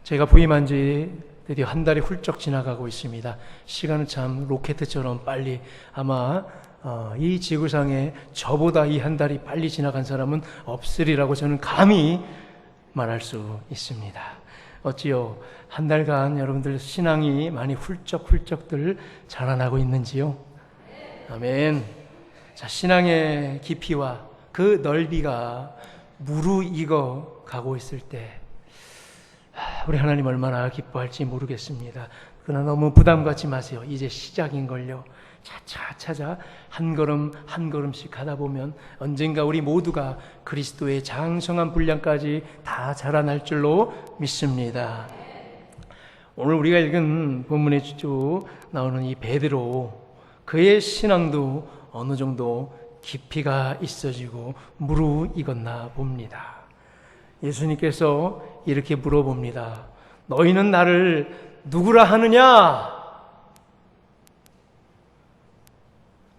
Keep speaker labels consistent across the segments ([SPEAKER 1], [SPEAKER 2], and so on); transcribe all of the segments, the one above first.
[SPEAKER 1] 제가 부임한 지 드디어 한 달이 훌쩍 지나가고 있습니다. 시간은 참 로켓처럼 빨리 아마 이 지구상에 저보다 이 한 달이 빨리 지나간 사람은 없으리라고 저는 감히 말할 수 있습니다. 어찌요 한 달간 여러분들 신앙이 많이 훌쩍훌쩍들 자라나고 있는지요? 아멘. 자, 신앙의 깊이와 그 넓이가 무르익어 가고 있을 때 우리 하나님 얼마나 기뻐할지 모르겠습니다. 그러나 너무 부담 갖지 마세요. 이제 시작인걸요. 차차 한 걸음 한 걸음씩 가다 보면 언젠가 우리 모두가 그리스도의 장성한 분량까지 다 자라날 줄로 믿습니다. 오늘 우리가 읽은 본문에 쭉 나오는 이 베드로, 그의 신앙도 어느 정도 깊이가 있어지고 무르익었나 봅니다. 예수님께서 이렇게 물어봅니다. 너희는 나를 누구라 하느냐?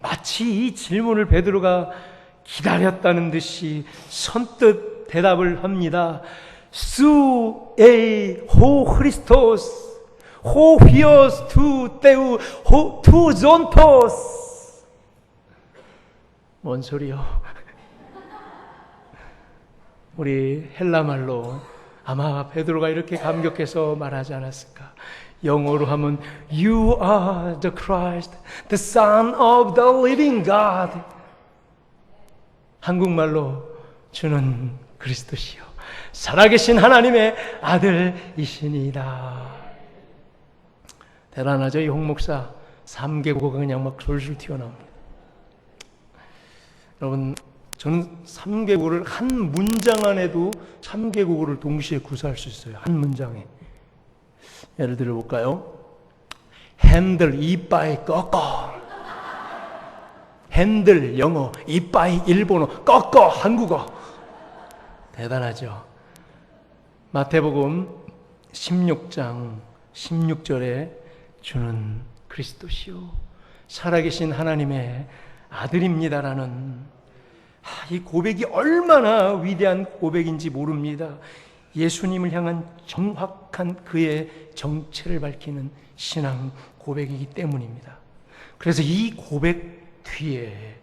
[SPEAKER 1] 마치 이 질문을 베드로가 기다렸다는 듯이 선뜻 대답을 합니다. 수 에이 호 크리스토스 호 히오스 투 테우 호 투 존토스. 뭔 소리요? 우리 헬라말로 아마 베드로가 이렇게 감격해서 말하지 않았을까? 영어로 하면 You are the Christ, the Son of the living God. 한국말로 주는 그리스도시요 살아계신 하나님의 아들이시니라. 대단하죠? 이 홍목사 3개국어가 그냥 막 졸졸 튀어나옵니다. 여러분, 저는 3개국어를 한 문장 안에도 3개국어를 동시에 구사할 수 있어요. 한 문장에. 예를 들어 볼까요? 핸들, 이빠이, 꺾어. 핸들, 영어, 이빠이, 일본어, 꺾어, 한국어. 대단하죠? 마태복음 16장 16절에 주는 그리스도시요 살아계신 하나님의 아들입니다라는 이 고백이 얼마나 위대한 고백인지 모릅니다. 예수님을 향한 정확한 그의 정체를 밝히는 신앙 고백이기 때문입니다. 그래서 이 고백 뒤에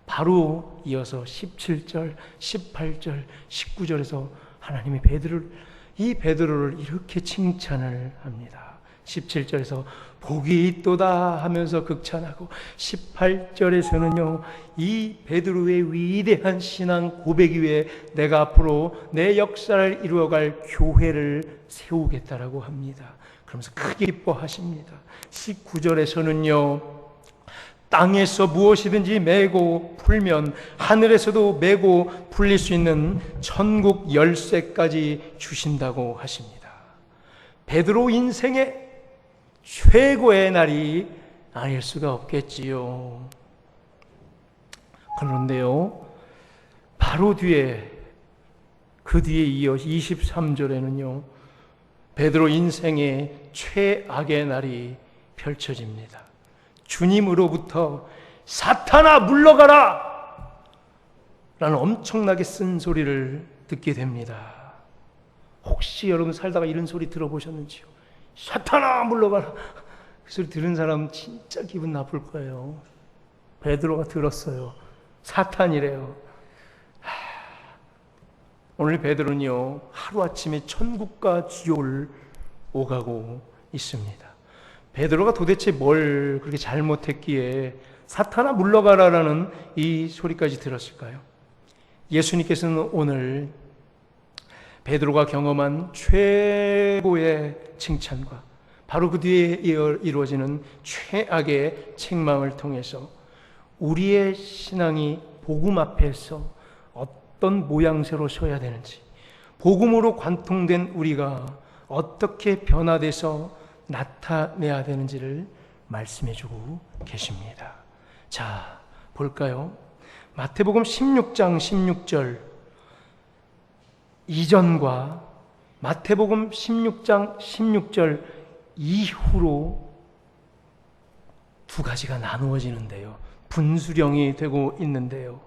[SPEAKER 1] 바로 이어서 17절, 18절, 19절에서 하나님이 이 베드로를 이렇게 칭찬을 합니다. 17절에서 복이 있도다 하면서 극찬하고 18절에서는요 이 베드로의 위대한 신앙 고백 위에 내가 앞으로 내 역사를 이루어갈 교회를 세우겠다라고 합니다. 그러면서 크게 기뻐하십니다. 19절에서는요 땅에서 무엇이든지 메고 풀면 하늘에서도 메고 풀릴 수 있는 천국 열쇠까지 주신다고 하십니다. 베드로 인생의 최고의 날이 아닐 수가 없겠지요. 그런데요, 바로 뒤에 그 뒤에 이어 23절에는요 베드로 인생의 최악의 날이 펼쳐집니다. 주님으로부터 사탄아 물러가라! 라는 엄청나게 쓴 소리를 듣게 됩니다. 혹시 여러분 살다가 이런 소리 들어보셨는지요? 사탄아 물러가라. 그 소리 들은 사람 진짜 기분 나쁠 거예요. 베드로가 들었어요. 사탄이래요. 오늘 베드로는요 하루아침에 천국과 지옥을 오가고 있습니다. 베드로가 도대체 뭘 그렇게 잘못했기에 사탄아 물러가라라는 이 소리까지 들었을까요? 예수님께서는 오늘 베드로가 경험한 최고의 칭찬과 바로 그 뒤에 이루어지는 최악의 책망을 통해서 우리의 신앙이 복음 앞에서 어떤 모양새로 서야 되는지, 복음으로 관통된 우리가 어떻게 변화돼서 나타내야 되는지를 말씀해주고 계십니다. 자, 볼까요? 마태복음 16장 16절 이전과 마태복음 16장 16절 이후로 두 가지가 나누어지는데요. 분수령이 되고 있는데요.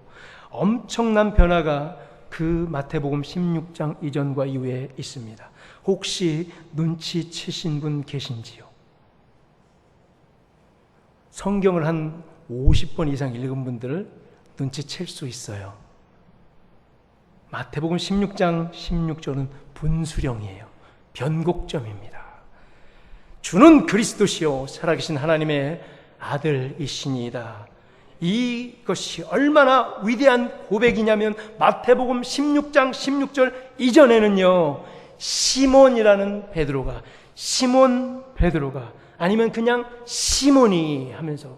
[SPEAKER 1] 엄청난 변화가 그 마태복음 16장 이전과 이후에 있습니다. 혹시 눈치채신 분 계신지요? 성경을 한 50번 이상 읽은 분들을 눈치챌 수 있어요. 마태복음 16장 16절은 분수령이에요. 변곡점입니다. 주는 그리스도시요 살아계신 하나님의 아들이시니이다. 이것이 얼마나 위대한 고백이냐면 마태복음 16장 16절 이전에는요, 시몬이라는 베드로가, 시몬 베드로가 아니면 그냥 시몬이 하면서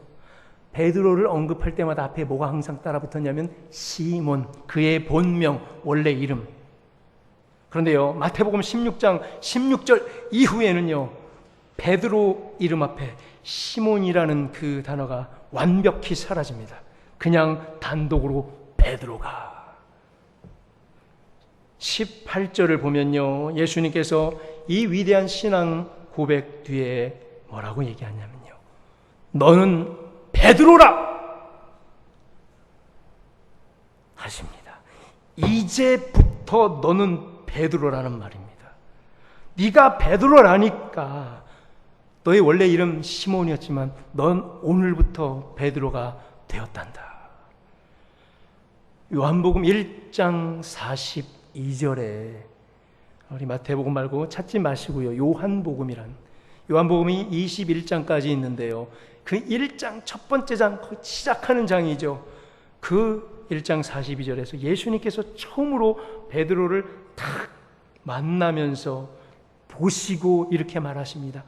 [SPEAKER 1] 베드로를 언급할 때마다 앞에 뭐가 항상 따라붙었냐면 시몬, 그의 본명, 원래 이름. 그런데요, 마태복음 16장 16절 이후에는요, 베드로 이름 앞에 시몬이라는 그 단어가 완벽히 사라집니다. 그냥 단독으로 베드로가. 18절을 보면요, 예수님께서 이 위대한 신앙 고백 뒤에 뭐라고 얘기하냐면요, 너는 베드로라 하십니다. 이제부터 너는 베드로라는 말입니다. 네가 베드로라니까. 너의 원래 이름 시몬이었지만 넌 오늘부터 베드로가 되었단다. 요한복음 1장 42절에, 우리 마태복음 말고 찾지 마시고요, 요한복음이 21장까지 있는데요, 그 1장 첫 번째 장 시작하는 장이죠. 그 1장 42절에서 예수님께서 처음으로 베드로를 탁 만나면서 보시고 이렇게 말하십니다.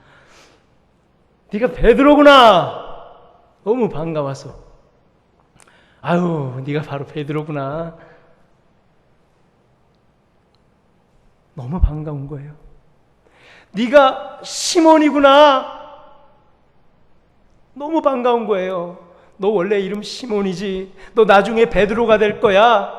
[SPEAKER 1] 네가 베드로구나. 너무 반가워서, 아유, 네가 바로 베드로구나. 너무 반가운 거예요. 네가 시몬이구나. 너무 반가운 거예요. 너 원래 이름 시몬이지. 너 나중에 베드로가 될 거야.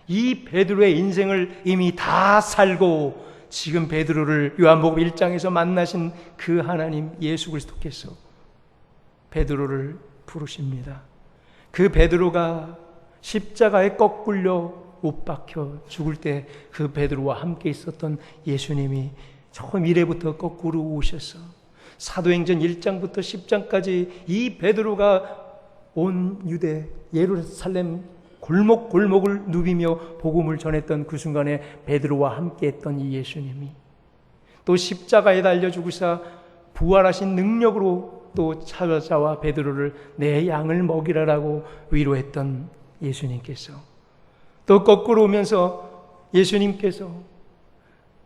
[SPEAKER 1] 이 베드로의 인생을 이미 다 살고 지금 베드로를 요한복음 1장에서 만나신 그 하나님 예수 그리스도께서 베드로를 부르십니다. 그 베드로가 십자가에 거꾸려 못 박혀 죽을 때 그 베드로와 함께 있었던 예수님이 처음 이래부터 거꾸로 오셔서 사도행전 1장부터 10장까지 이 베드로가 온 유대 예루살렘 골목골목을 누비며 복음을 전했던 그 순간에 베드로와 함께 했던 이 예수님이 또 십자가에 달려 죽으사 부활하신 능력으로 또 찾아와 베드로를 내 양을 먹이라라고 위로했던 예수님께서 또 거꾸로 오면서 예수님께서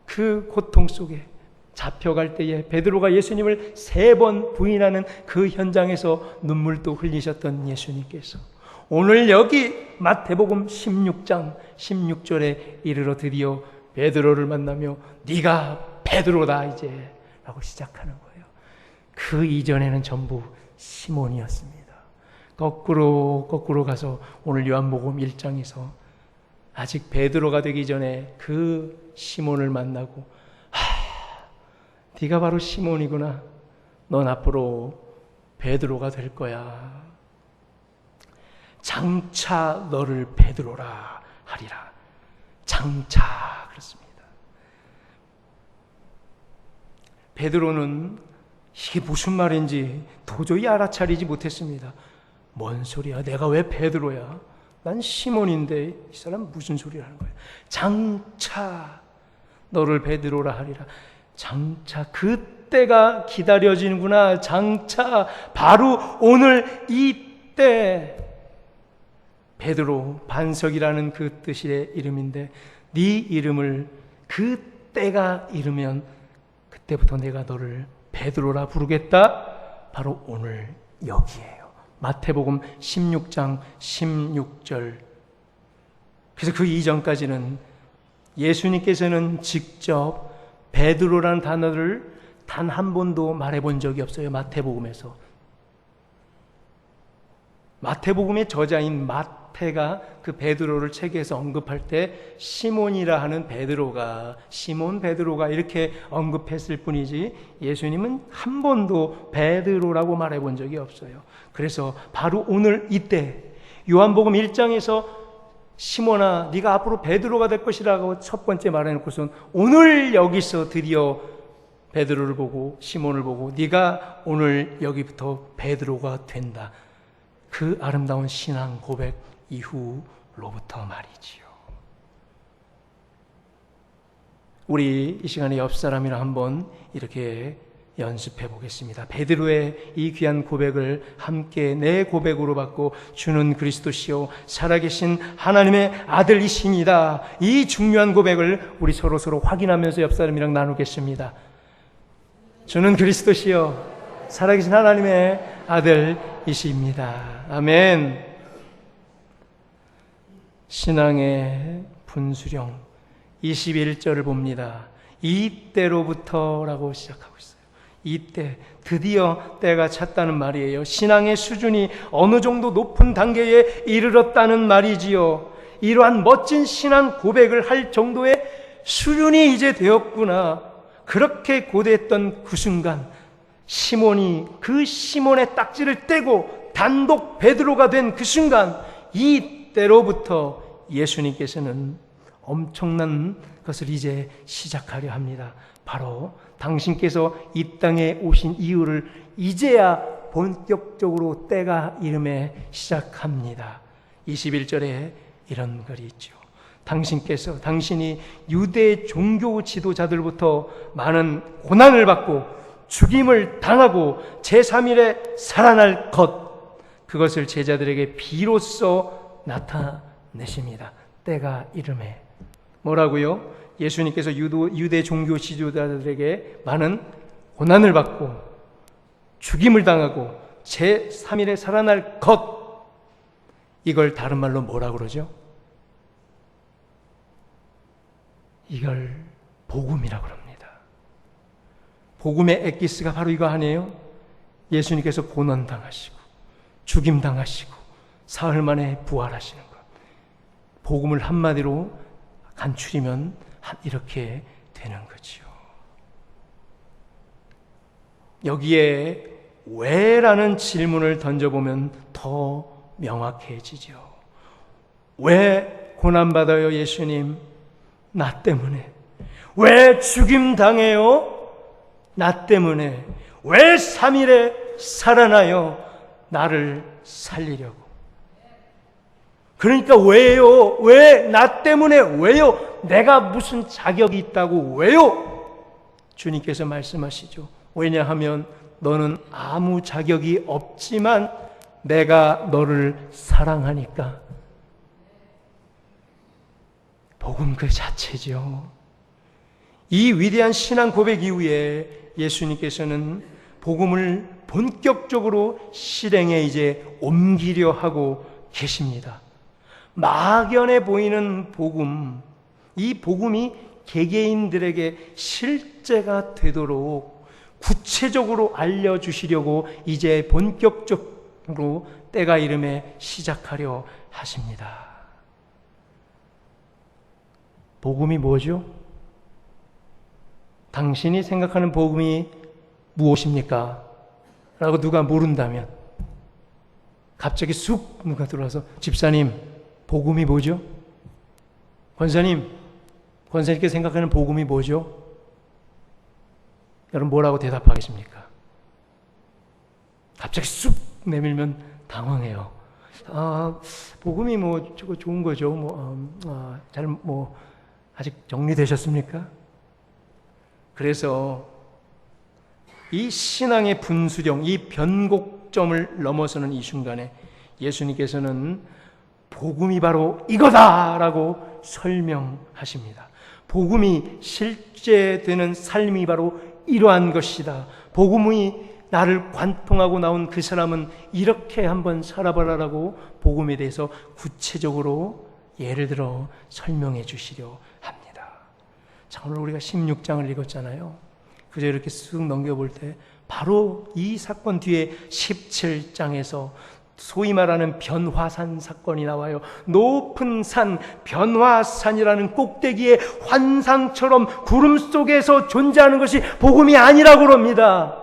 [SPEAKER 1] 그 고통 속에 잡혀갈 때에 베드로가 예수님을 3번 부인하는 그 현장에서 눈물도 흘리셨던 예수님께서 오늘 여기 마태복음 16장 16절에 이르러 드디어 베드로를 만나며 네가 베드로다 이제 라고 시작하는 거예요. 그 이전에는 전부 시몬이었습니다. 거꾸로 가서 오늘 요한복음 1장에서 아직 베드로가 되기 전에 그 시몬을 만나고 네가 바로 시몬이구나. 넌 앞으로 베드로가 될 거야. 장차 너를 베드로라 하리라. 장차 그렇습니다. 베드로는 이게 무슨 말인지 도저히 알아차리지 못했습니다. 뭔 소리야? 내가 왜 베드로야? 난 시몬인데 이 사람 무슨 소리를 하는 거야? 장차 너를 베드로라 하리라. 장차 그때가 기다려지는구나. 장차 바로 오늘 이때. 베드로 반석이라는 그 뜻의 이름인데 네 이름을 그때가 이르면 그때부터 내가 너를 베드로라 부르겠다. 바로 오늘 여기에요. 마태복음 16장 16절. 그래서 그 이전까지는 예수님께서는 직접 베드로라는 단어를 단 한 번도 말해본 적이 없어요. 마태복음에서. 마태복음의 저자인 마태가 그 베드로를 책에서 언급할 때 시몬이라 하는 베드로가, 시몬 베드로가 이렇게 언급했을 뿐이지 예수님은 한 번도 베드로라고 말해본 적이 없어요. 그래서 바로 오늘 이때 요한복음 1장에서 시몬아, 네가 앞으로 베드로가 될 것이라고 첫 번째 말해놓고선 오늘 여기서 드디어 베드로를 보고 시몬을 보고 네가 오늘 여기부터 베드로가 된다. 그 아름다운 신앙 고백 이후로부터 말이지요. 우리 이 시간에 옆 사람이랑 한번 이렇게 연습해 보겠습니다. 베드로의 이 귀한 고백을 함께 내 고백으로 받고 주는 그리스도시요 살아계신 하나님의 아들이시니다. 이 중요한 고백을 우리 서로 확인하면서 옆 사람이랑 나누겠습니다. 주는 그리스도시요 살아계신 하나님의 아들이십니다. 아멘. 신앙의 분수령 21절을 봅니다. 이때로부터라고 시작하고 있어요. 이때, 드디어 때가 찼다는 말이에요. 신앙의 수준이 어느 정도 높은 단계에 이르렀다는 말이지요. 이러한 멋진 신앙 고백을 할 정도의 수준이 이제 되었구나. 그렇게 고대했던 그 순간 시몬이 그 시몬의 딱지를 떼고 단독 베드로가 된 그 순간, 이때로부터 예수님께서는 엄청난 것을 이제 시작하려 합니다. 바로 당신께서 이 땅에 오신 이유를 이제야 본격적으로 때가 이름에 시작합니다. 21절에 이런 글이 있죠. 당신이 유대 종교 지도자들부터 많은 고난을 받고 죽임을 당하고 제3일에 살아날 것, 그것을 제자들에게 비로소 나타내십니다. 때가 이름에. 뭐라고요? 예수님께서 유대 종교 지도자들에게 많은 고난을 받고 죽임을 당하고 제3일에 살아날 것, 이걸 다른 말로 뭐라고 그러죠? 이걸 복음이라고 합니다. 복음의 엑기스가 바로 이거 아니에요? 예수님께서 고난당하시고 죽임당하시고 사흘 만에 부활하시는 것. 복음을 한마디로 간추리면 이렇게 되는 거죠. 여기에 왜라는 질문을 던져보면 더 명확해지죠. 왜 고난받아요, 예수님? 나 때문에. 왜 죽임당해요? 나 때문에. 왜 3일에 살아나요? 나를 살리려고. 그러니까 왜요? 왜? 나 때문에 왜요? 내가 무슨 자격이 있다고 왜요? 주님께서 말씀하시죠. 왜냐하면 너는 아무 자격이 없지만 내가 너를 사랑하니까. 복음 그 자체죠. 이 위대한 신앙 고백 이후에 예수님께서는 복음을 본격적으로 실행에 이제 옮기려 하고 계십니다. 막연해 보이는 복음, 이 복음이 개개인들에게 실제가 되도록 구체적으로 알려주시려고 이제 본격적으로 때가 이름에 시작하려 하십니다. 복음이 뭐죠? 당신이 생각하는 복음이 무엇입니까? 라고 누가 물은다면 갑자기 쑥 누가 들어와서 집사님, 복음이 뭐죠? 권사님께 생각하는 복음이 뭐죠? 여러분 뭐라고 대답하겠습니까? 갑자기 쑥 내밀면 당황해요. 복음이 뭐 저거 좋은 거죠. 아직 정리되셨습니까? 그래서 이 신앙의 분수령, 이 변곡점을 넘어서는 이 순간에 예수님께서는 복음이 바로 이거다라고 설명하십니다. 복음이 실제되는 삶이 바로 이러한 것이다. 복음이 나를 관통하고 나온 그 사람은 이렇게 한번 살아봐라라고 복음에 대해서 구체적으로 예를 들어 설명해 주시려 합니다. 자, 오늘 우리가 16장을 읽었잖아요. 그저 이렇게 쓱 넘겨볼 때 바로 이 사건 뒤에 17장에서 소위 말하는 변화산 사건이 나와요. 높은 산, 변화산이라는 꼭대기에 환상처럼 구름 속에서 존재하는 것이 복음이 아니라고 합니다.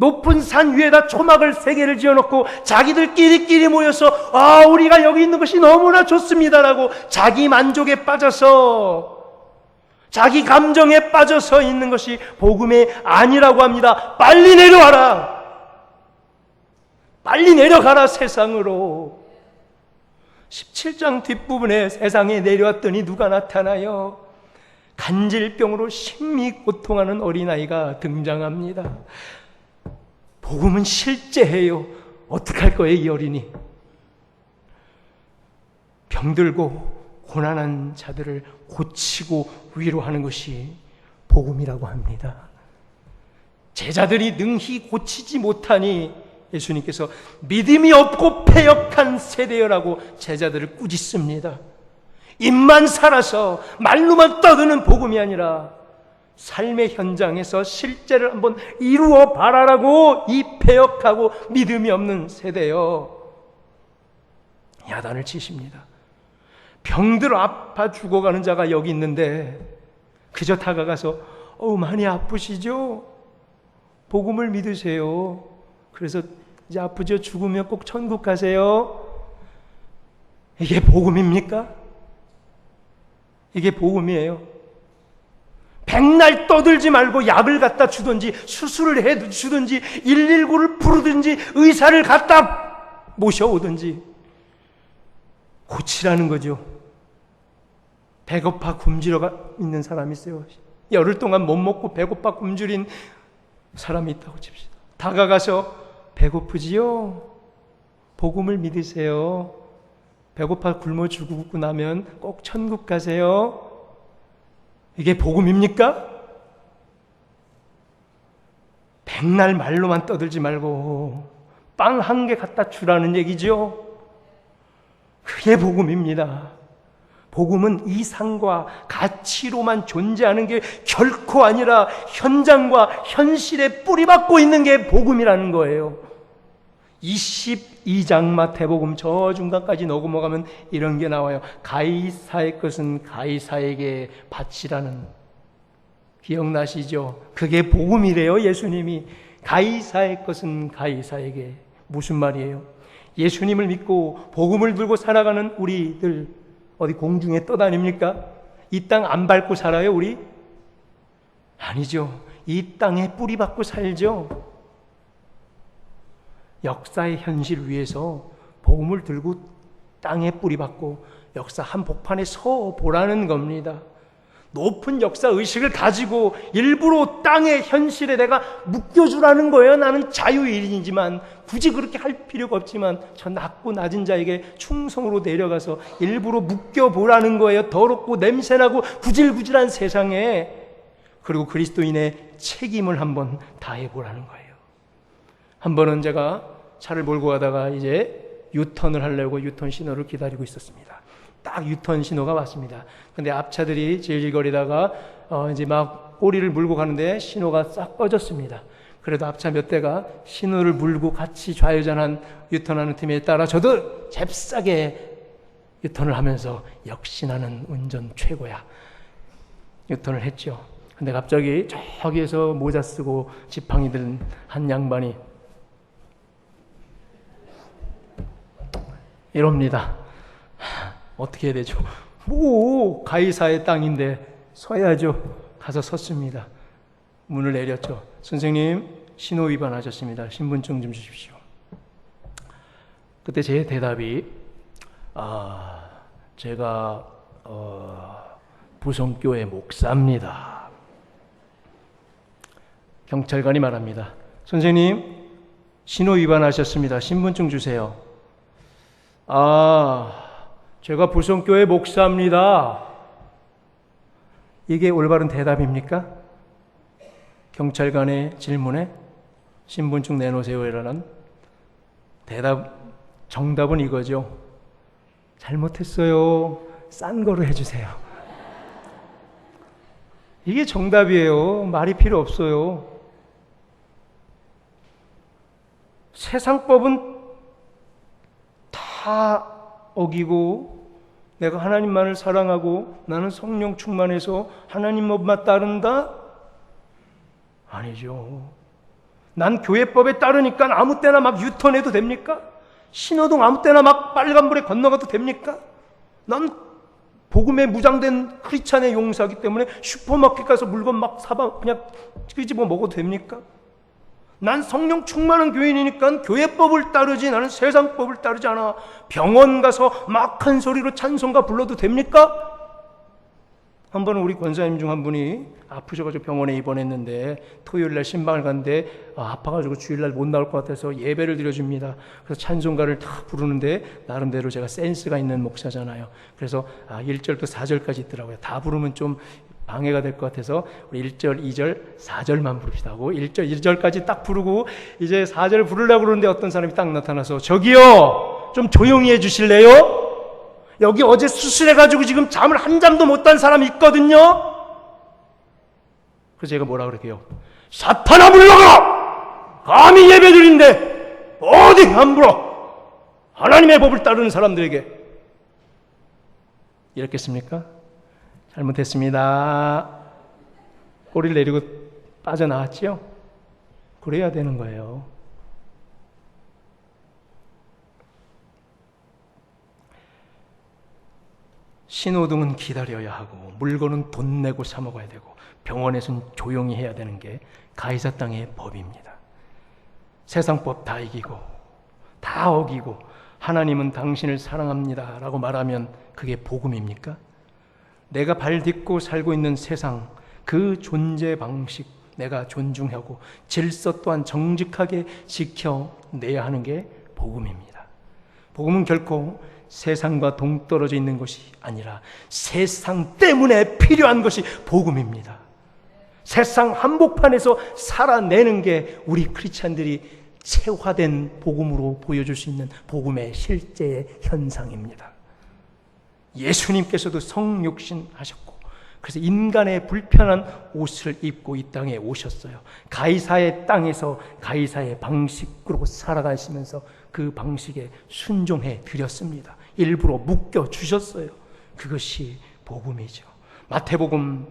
[SPEAKER 1] 높은 산 위에다 초막을 3개를 지어놓고 자기들끼리 모여서 우리가 여기 있는 것이 너무나 좋습니다라고 자기 만족에 빠져서, 자기 감정에 빠져서 있는 것이 복음이 아니라고 합니다. 빨리 내려와라. 빨리 내려가라 세상으로. 17장 뒷부분에 세상에 내려왔더니 누가 나타나요? 간질병으로 심히 고통하는 어린아이가 등장합니다. 복음은 실제해요. 어떡할 거예요, 이 어린이? 병들고 고난한 자들을 고치고 위로하는 것이 복음이라고 합니다. 제자들이 능히 고치지 못하니 예수님께서 믿음이 없고 패역한 세대여라고 제자들을 꾸짖습니다. 입만 살아서 말로만 떠드는 복음이 아니라 삶의 현장에서 실제를 한번 이루어 봐라라고 이 패역하고 믿음이 없는 세대여 야단을 치십니다. 병들어 아파 죽어가는 자가 여기 있는데 그저 다가가서 많이 아프시죠? 복음을 믿으세요. 그래서 이제 아프죠? 죽으면 꼭 천국 가세요. 이게 복음입니까? 이게 복음이에요. 백날 떠들지 말고 약을 갖다 주든지 수술을 해 주든지 119를 부르든지 의사를 갖다 모셔오든지 고치라는 거죠. 배고파 굶주려 있는 사람이 있어요. 열흘 동안 못 먹고 배고파 굶주린 사람이 있다고 칩시다. 다가가서 배고프지요? 복음을 믿으세요. 배고파 굶어 죽고 나면 꼭 천국 가세요. 이게 복음입니까? 백날 말로만 떠들지 말고 빵 1개 갖다 주라는 얘기죠. 그게 복음입니다. 복음은 이상과 가치로만 존재하는 게 결코 아니라 현장과 현실에 뿌리박고 있는 게 복음이라는 거예요. 22장 마태복음 저 중간까지 넘어가면 이런 게 나와요. 가이사의 것은 가이사에게 바치라는. 기억나시죠? 그게 복음이래요. 예수님이 가이사의 것은 가이사에게. 무슨 말이에요? 예수님을 믿고 복음을 들고 살아가는 우리들 어디 공중에 떠다닙니까? 이 땅 안 밟고 살아요 우리? 아니죠. 이 땅에 뿌리박고 살죠. 역사의 현실 위에서 복음을 들고 땅에 뿌리박고 역사 한복판에 서 보라는 겁니다. 높은 역사 의식을 가지고 일부러 땅의 현실에 내가 묶여주라는 거예요. 나는 자유인이지만 굳이 그렇게 할 필요가 없지만 저 낮고 낮은 자에게 충성으로 내려가서 일부러 묶여보라는 거예요. 더럽고 냄새나고 구질구질한 세상에. 그리고 그리스도인의 책임을 한번 다해보라는 거예요. 한 번은 제가 차를 몰고 가다가 이제 유턴을 하려고 유턴 신호를 기다리고 있었습니다. 딱 유턴 신호가 왔습니다. 근데 앞차들이 질질거리다가 이제 막 꼬리를 물고 가는데 신호가 싹 꺼졌습니다. 그래도 앞차 몇 대가 신호를 물고 같이 좌회전한 유턴하는 팀에 따라 저도 잽싸게 유턴을 하면서 역시 나는 운전 최고야. 유턴을 했죠. 근데 갑자기 저기에서 모자 쓰고 지팡이 든 한 양반이 이럽니다. 어떻게 해야 되죠? 가이사의 땅인데 서야죠. 가서 섰습니다. 문을 내렸죠. 선생님, 신호 위반하셨습니다. 신분증 좀 주십시오. 그때 제 대답이 제가 부성교회 목사입니다. 경찰관이 말합니다. 선생님, 신호 위반하셨습니다. 신분증 주세요. 제가 부성교회 목사입니다. 이게 올바른 대답입니까? 경찰관의 질문에 신분증 내놓으세요라는 정답은 이거죠. 잘못했어요. 싼 거로 해주세요. 이게 정답이에요. 말이 필요 없어요. 세상법은 다 어기고 내가 하나님만을 사랑하고 나는 성령 충만해서 하나님 법만 따른다? 아니죠. 난 교회법에 따르니까 아무 때나 막 유턴해도 됩니까? 신호등 아무 때나 막 빨간불에 건너가도 됩니까? 난 복음에 무장된 크리스찬의 용사이기 때문에 슈퍼마켓 가서 물건 막 사봐 그냥 끄집어 먹어도 됩니까? 난 성령 충만한 교인이니까 교회법을 따르지 나는 세상법을 따르지 않아. 병원 가서 막 큰 소리로 찬송가 불러도 됩니까? 한 번은 우리 권사님 중 한 분이 아프셔가지고 병원에 입원했는데 토요일날 신방을 갔는데 아파가지고 주일날 못 나올 것 같아서 예배를 드려줍니다. 그래서 찬송가를 다 부르는데 나름대로 제가 센스가 있는 목사잖아요. 그래서 1절부터 4절까지 있더라고요. 다 부르면 좀 방해가 될 것 같아서 우리 1절, 2절, 4절만 부릅시다 하고 1절, 2절까지 딱 부르고 이제 4절 부르려고 그러는데 어떤 사람이 딱 나타나서 저기요 좀 조용히 해주실래요? 여기 어제 수술해가지고 지금 잠을 한 잠도 못 잔 사람이 있거든요. 그래서 제가 뭐라 그럴게요? 사탄아 물러가라! 감히 예배드린데 어디 함부로 하나님의 법을 따르는 사람들에게 이랬겠습니까? 잘못했습니다. 꼬리를 내리고 빠져나왔지요? 그래야 되는 거예요. 신호등은 기다려야 하고 물건은 돈 내고 사 먹어야 되고 병원에서는 조용히 해야 되는 게 가이사 땅의 법입니다. 세상법 다 이기고 다 어기고 하나님은 당신을 사랑합니다 라고 말하면 그게 복음입니까? 내가 발 딛고 살고 있는 세상 그 존재 방식 내가 존중하고 질서 또한 정직하게 지켜내야 하는 게 복음입니다. 복음은 결코 세상과 동떨어져 있는 것이 아니라 세상 때문에 필요한 것이 복음입니다. 세상 한복판에서 살아내는 게 우리 크리스찬들이 체화된 복음으로 보여줄 수 있는 복음의 실제의 현상입니다. 예수님께서도 성육신하셨고 그래서 인간의 불편한 옷을 입고 이 땅에 오셨어요. 가이사의 땅에서 가이사의 방식으로 살아가시면서 그 방식에 순종해 드렸습니다. 일부러 묶여주셨어요. 그것이 복음이죠. 마태복음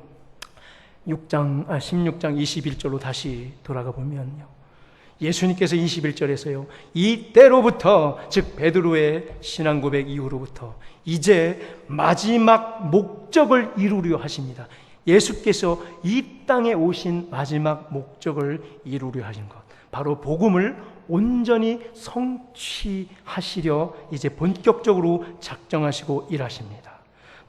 [SPEAKER 1] 16장 21절로 다시 돌아가 보면요. 예수님께서 21절에서요. 이때로부터 즉 베드로의 신앙 고백 이후로부터 이제 마지막 목적을 이루려 하십니다. 예수께서 이 땅에 오신 마지막 목적을 이루려 하신 것 바로 복음을 온전히 성취하시려 이제 본격적으로 작정하시고 일하십니다.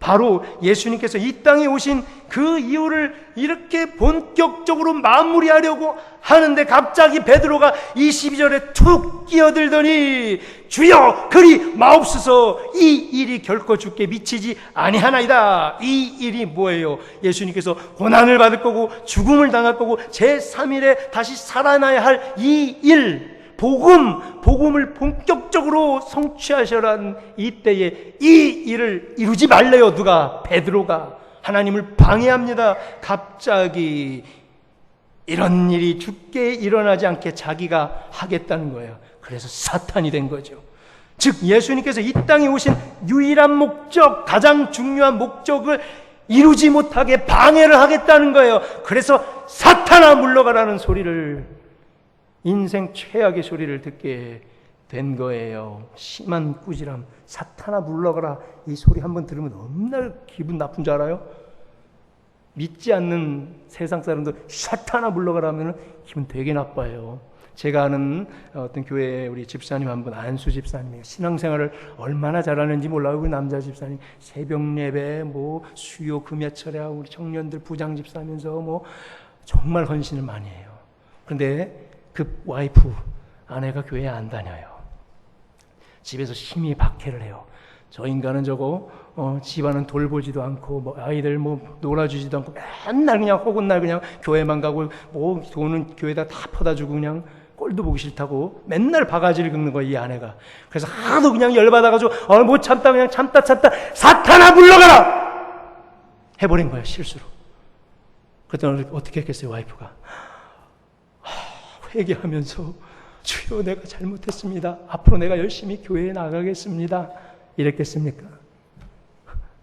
[SPEAKER 1] 바로 예수님께서 이 땅에 오신 그 이유를 이렇게 본격적으로 마무리하려고 하는데 갑자기 베드로가 22절에 툭 끼어들더니 주여 그리 마옵소서 이 일이 결코 주께 미치지 아니하나이다. 이 일이 뭐예요? 예수님께서 고난을 받을 거고 죽음을 당할 거고 제3일에 다시 살아나야 할 이 일 복음을 본격적으로 성취하셔란 이때에 이 일을 이루지 말래요. 누가? 베드로가 하나님을 방해합니다. 갑자기 이런 일이 주께 일어나지 않게 자기가 하겠다는 거예요. 그래서 사탄이 된 거죠. 즉 예수님께서 이 땅에 오신 유일한 목적, 가장 중요한 목적을 이루지 못하게 방해를 하겠다는 거예요. 그래서 사탄아 물러가라는 소리를 인생 최악의 소리를 듣게 된 거예요. 심한 꾸지람, 사탄아 물러가라 이 소리 한번 들으면 얼마나 기분 나쁜 줄 알아요? 믿지 않는 세상 사람도 사탄아 물러가라 하면 기분 되게 나빠요. 제가 아는 어떤 교회 우리 집사님 한 분 안수 집사님이에요. 신앙생활을 얼마나 잘하는지 몰라요. 우리 남자 집사님 새벽 예배 뭐 수요 금야철에 우리 청년들 부장 집사하면서 뭐 정말 헌신을 많이 해요. 그런데 그 와이프 아내가 교회에 안 다녀요. 집에서 심히 박해를 해요. 저 인간은 저거 집안은 돌보지도 않고 뭐 아이들 뭐 놀아주지도 않고 맨날 그냥 호곤날 그냥 교회만 가고 뭐 돈은 교회다 다 퍼다 주고 그냥 꼴도 보기 싫다고 맨날 바가지를 긁는 거예요. 이 아내가. 그래서 하도 그냥 열받아가지고 못 참다 그냥 참다 사탄아 물러가라 해버린 거예요. 실수로. 그랬더니 어떻게 했겠어요. 와이프가 회개하면서 주여 내가 잘못했습니다. 앞으로 내가 열심히 교회에 나가겠습니다. 이랬겠습니까?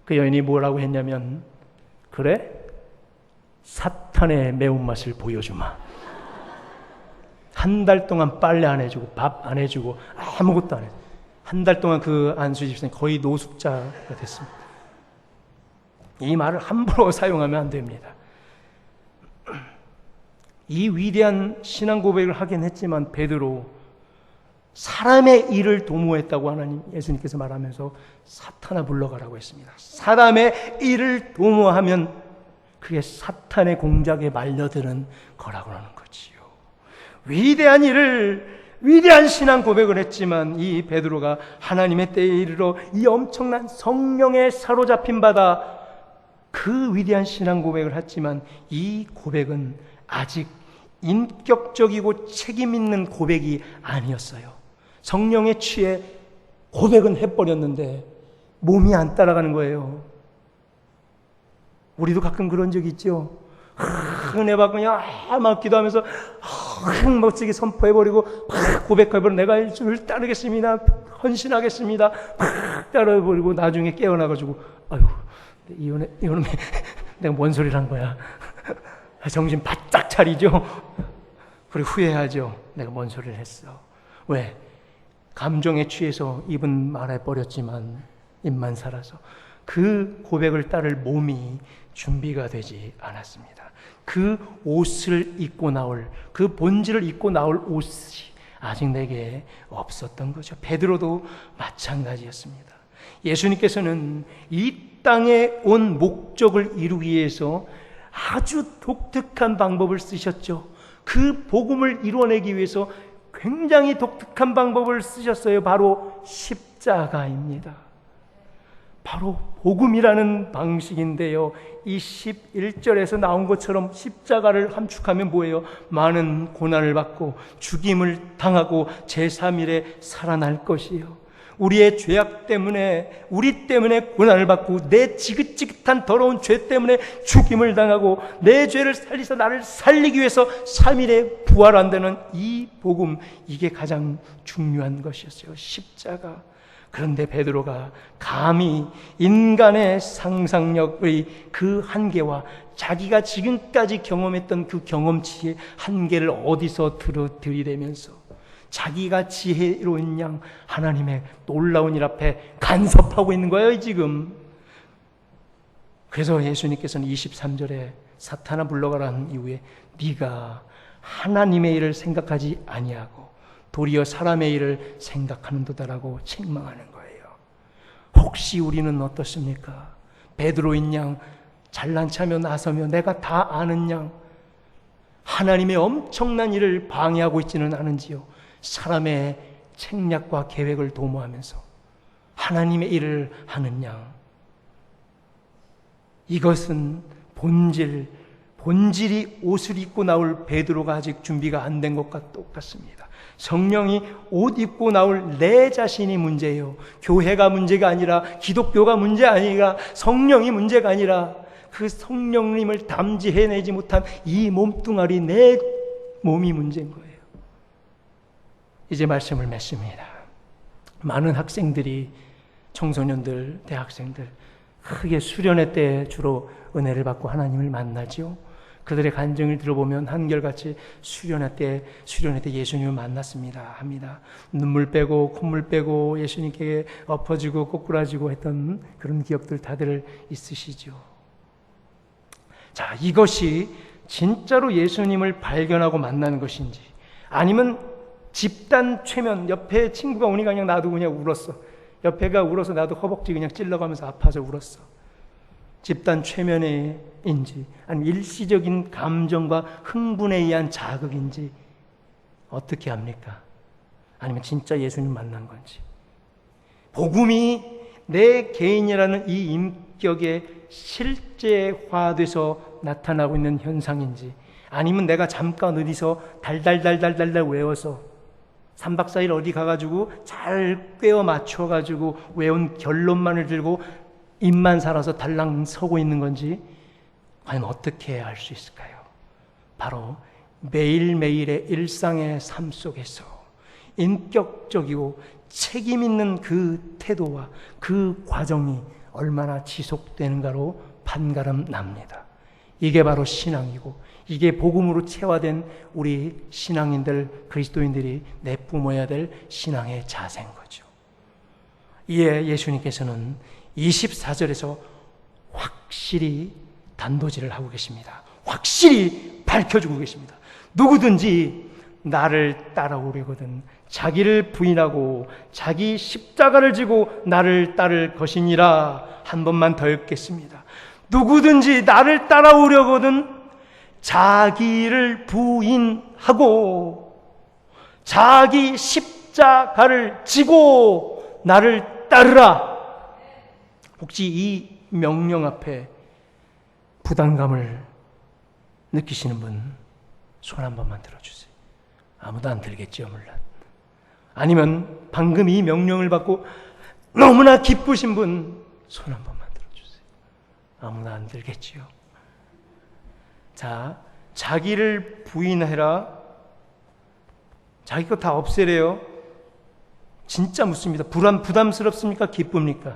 [SPEAKER 1] 그 여인이 뭐라고 했냐면 그래? 사탄의 매운맛을 보여주마. 한 달 동안 빨래 안 해주고 밥 안 해주고 아무것도 안 해줘. 한 달 동안 그 안수 집사님 거의 노숙자가 됐습니다. 이 말을 함부로 사용하면 안 됩니다. 이 위대한 신앙 고백을 하긴 했지만 베드로 사람의 일을 도모했다고 하나님 예수님께서 말하면서 사탄아 물러가라고 했습니다. 사람의 일을 도모하면 그게 사탄의 공작에 말려드는 거라고 하는 거지요. 위대한 일을, 위대한 신앙 고백을 했지만 이 베드로가 하나님의 때에 이르러 이 엄청난 성령에 사로잡힌 바다 그 위대한 신앙 고백을 했지만 이 고백은 아직 인격적이고 책임 있는 고백이 아니었어요. 성령에 취해 고백은 해버렸는데 몸이 안 따라가는 거예요. 우리도 가끔 그런 적 있죠. 은혜 받고 그냥 막 기도하면서 멋지게 선포해버리고 고백해버리고 내가 예수를 따르겠습니다. 헌신하겠습니다. 따라해버리고 나중에 깨어나가지고 아유 이혼에 내가 뭔 소리를 한 거야. 정신 바짝 차리죠. 그리고 후회하죠. 내가 뭔 소리를 했어. 왜? 감정에 취해서 입은 말해버렸지만 입만 살아서 그 고백을 따를 몸이 준비가 되지 않았습니다. 그 옷을 입고 나올, 그 본질을 입고 나올 옷이 아직 내게 없었던 거죠. 베드로도 마찬가지였습니다. 예수님께서는 이 땅에 온 목적을 이루기 위해서 아주 독특한 방법을 쓰셨죠. 그 복음을 이루어내기 위해서 굉장히 독특한 방법을 쓰셨어요. 바로 십자가입니다. 바로 복음이라는 방식인데요. 이 11절에서 나온 것처럼 십자가를 함축하면 뭐예요? 많은 고난을 받고 죽임을 당하고 제3일에 살아날 것이요. 우리의 죄악 때문에, 우리 때문에 고난을 받고 내 지긋지긋한 더러운 죄 때문에 죽임을 당하고 내 죄를 살리서 나를 살리기 위해서 3일에 부활한다는 이 복음, 이게 가장 중요한 것이었어요. 십자가. 그런데 베드로가 감히 인간의 상상력의 그 한계와 자기가 지금까지 경험했던 그 경험치의 한계를 어디서 들이대면서 자기가 지혜로운 양 하나님의 놀라운 일 앞에 간섭하고 있는 거예요 지금. 그래서 예수님께서는 23절에 사탄아 물러가라는 이후에 네가 하나님의 일을 생각하지 아니하고 도리어 사람의 일을 생각하는도다라고 책망하는 거예요. 혹시 우리는 어떻습니까? 베드로인 양 잘난 체하며 나서며 내가 다 아는 양 하나님의 엄청난 일을 방해하고 있지는 않은지요. 사람의 책략과 계획을 도모하면서 하나님의 일을 하는 양. 이것은 본질이 옷을 입고 나올 베드로가 아직 준비가 안 된 것과 똑같습니다. 성령이 옷 입고 나올 내 자신이 문제예요. 교회가 문제가 아니라 기독교가 문제 아니라 성령이 문제가 아니라 그 성령님을 담지해내지 못한 이 몸뚱아리 내 몸이 문제인 거예요. 이제 말씀을 맺습니다. 많은 학생들이 청소년들, 대학생들 크게 수련회 때 주로 은혜를 받고 하나님을 만나죠. 그들의 간증을 들어보면 한결같이 수련회 때 예수님을 만났습니다 합니다. 눈물 빼고 콧물 빼고 예수님께 엎어지고 꼬꾸라지고 했던 그런 기억들 다들 있으시죠. 자, 이것이 진짜로 예수님을 발견하고 만나는 것인지 아니면 집단 최면, 옆에 친구가 오니까 그냥 나도 그냥 울었어. 옆에가 울어서 나도 허벅지 그냥 찔러가면서 아파서 울었어. 집단 최면인지 아니면 일시적인 감정과 흥분에 의한 자극인지 어떻게 합니까? 아니면 진짜 예수님 만난 건지. 복음이 내 개인이라는 이 인격에 실제화돼서 나타나고 있는 현상인지 아니면 내가 잠깐 어디서 달달달달달 외워서 3박 4일 어디 가가지고 잘 꿰어 맞춰가지고 외운 결론만을 들고 입만 살아서 달랑 서고 있는 건지 과연 어떻게 알 수 있을까요? 바로 매일매일의 일상의 삶 속에서 인격적이고 책임 있는 그 태도와 그 과정이 얼마나 지속되는가로 판가름 납니다. 이게 바로 신앙이고 이게 복음으로 체화된 우리 신앙인들, 그리스도인들이 내뿜어야 될 신앙의 자세인 거죠. 이에 예수님께서는 24절에서 확실히 단도질을 하고 계십니다. 확실히 밝혀주고 계십니다. 누구든지 나를 따라오려거든 자기를 부인하고 자기 십자가를 지고 나를 따를 것이니라. 한 번만 더 읽겠습니다. 누구든지 나를 따라오려거든 자기를 부인하고 자기 십자가를 지고 나를 따르라. 혹시 이 명령 앞에 부담감을 느끼시는 분 손 한 번만 들어주세요. 아무도 안 들겠지요, 물론. 아니면 방금 이 명령을 받고 너무나 기쁘신 분 손 한 번만 들어주세요. 아무도 안 들겠지요. 자, 자기를 부인해라. 자기 거 다 없애래요. 진짜 묻습니다. 부담스럽습니까? 기쁩니까?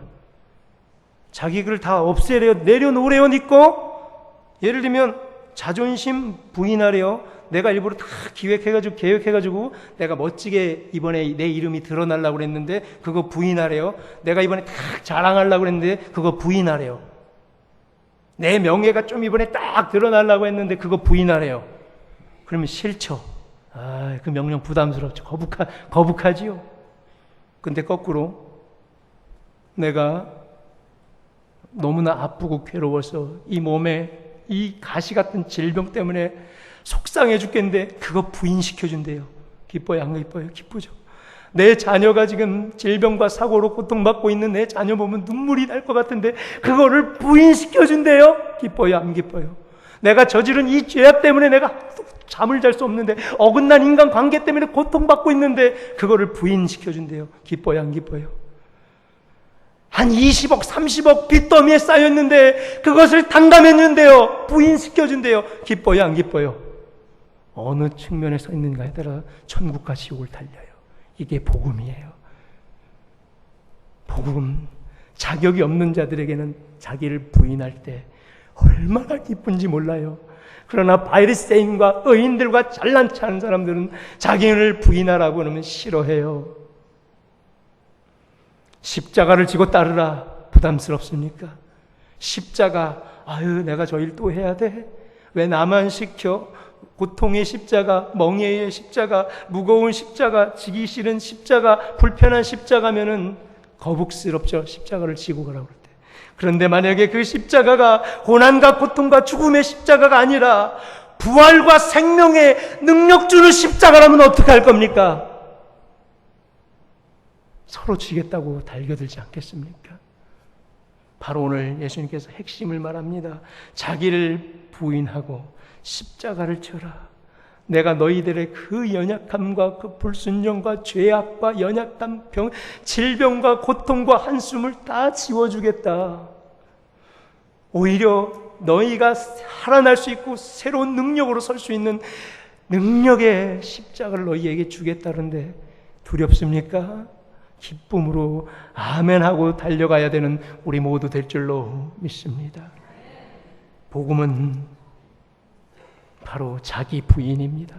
[SPEAKER 1] 자기 걸 다 없애래요. 내려놓으래요. 네 거. 예를 들면 자존심 부인하래요. 내가 일부러 다 계획해가지고 내가 멋지게 이번에 내 이름이 드러나려고 그랬는데 그거 부인하래요. 내가 이번에 딱 자랑하려고 그랬는데 그거 부인하래요. 내 명예가 좀 이번에 딱 드러나려고 했는데 그거 부인하래요. 그러면 싫죠. 그 명령 부담스럽죠. 거북하지요. 근데 거꾸로 내가 너무나 아프고 괴로워서 이 몸에 이 가시 같은 질병 때문에 속상해 죽겠는데 그거 부인시켜준대요. 기뻐요? 안 기뻐요? 기쁘죠. 내 자녀가 지금 질병과 사고로 고통받고 있는 내 자녀 보면 눈물이 날 것 같은데 그거를 부인시켜준대요. 기뻐요? 안 기뻐요? 내가 저지른 이 죄악 때문에 내가 잠을 잘 수 없는데 어긋난 인간관계 때문에 고통받고 있는데 그거를 부인시켜준대요. 기뻐요? 안 기뻐요? 한 20억, 30억 빚더미에 쌓였는데 그것을 탕감해준대요. 부인시켜준대요. 기뻐요? 안 기뻐요? 어느 측면에 서 있는가에 따라 천국과 지옥을 달려요. 이게 복음이에요. 복음, 자격이 없는 자들에게는 자기를 부인할 때 얼마나 기쁜지 몰라요. 그러나 바리새인과 의인들과 잘난 체 하는 사람들은 자기를 부인하라고 하면 싫어해요. 십자가를 지고 따르라. 부담스럽습니까? 십자가, 내가 저 일 또 해야 돼? 왜 나만 시켜? 고통의 십자가, 멍에의 십자가, 무거운 십자가, 지기 싫은 십자가, 불편한 십자가면은 거북스럽죠. 십자가를 지고 가라고 그럴 때. 그런데 만약에 그 십자가가 고난과 고통과 죽음의 십자가가 아니라 부활과 생명의 능력 주는 십자가라면 어떻게 할 겁니까? 서로 지겠다고 달겨들지 않겠습니까? 바로 오늘 예수님께서 핵심을 말합니다. 자기를 부인하고 십자가를 져라. 내가 너희들의 그 연약함과 그 불순종과 죄악과 연약함, 질병과 고통과 한숨을 다 지워주겠다. 오히려 너희가 살아날 수 있고 새로운 능력으로 설 수 있는 능력의 십자가를 너희에게 주겠다는데 두렵습니까? 기쁨으로 아멘하고 달려가야 되는 우리 모두 될 줄로 믿습니다. 복음은 바로 자기 부인입니다.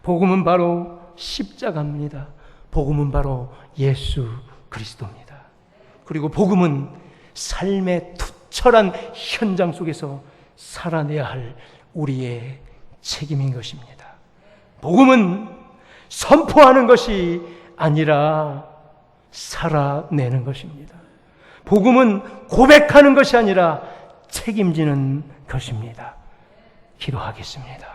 [SPEAKER 1] 복음은 바로 십자가입니다. 복음은 바로 예수 그리스도입니다. 그리고 복음은 삶의 투철한 현장 속에서 살아내야 할 우리의 책임인 것입니다. 복음은 선포하는 것이 아니라 살아내는 것입니다. 복음은 고백하는 것이 아니라 책임지는 것입니다. 기도하겠습니다.